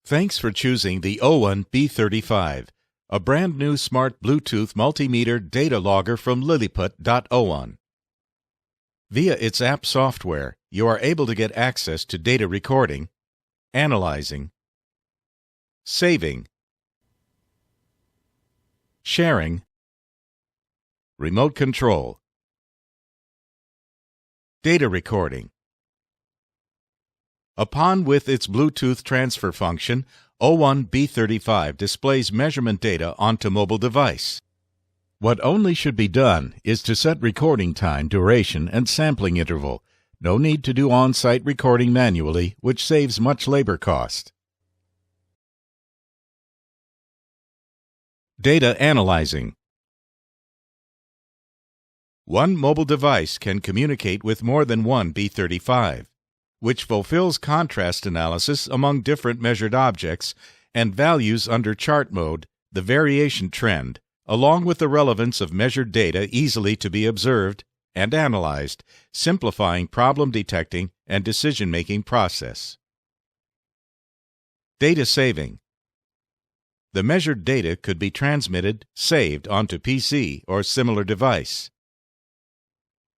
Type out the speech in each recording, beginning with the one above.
Thanks for choosing the OWON B-35, a brand new smart Bluetooth multimeter data logger from Lilliput.owon. Via its app software, you are able to get access to data recording, analyzing, saving, sharing, remote control, data recording. Upon with its Bluetooth transfer function, OWON B-35 displays measurement data onto mobile device. What only should be done is to set recording time, duration, and sampling interval. No need to do on-site recording manually, which saves much labor cost. Data analyzing. One mobile device can communicate with more than one B-35, which fulfills contrast analysis among different measured objects and values under chart mode the variation trend, along with the relevance of measured data easily to be observed and analyzed, simplifying problem detecting and decision-making process. Data saving. The measured data could be transmitted, saved onto PC or similar device.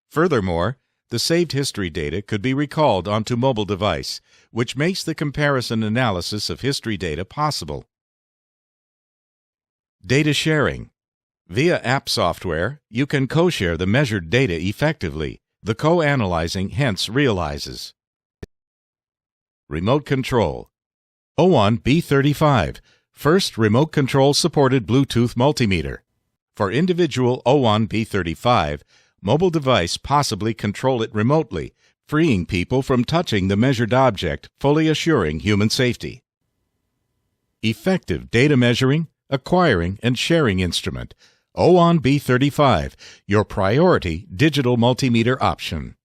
Furthermore, the saved history data could be recalled onto mobile device, which makes the comparison analysis of history data possible. Data sharing. Via app software, you can co-share the measured data effectively. The co-analyzing hence realizes. Remote control. OWON B-35, first remote control supported Bluetooth multimeter. For individual OWON B-35, mobile device possibly control it remotely, freeing people from touching the measured object, fully assuring human safety. Effective data measuring, acquiring, and sharing instrument. OWON B-35, your priority digital multimeter option.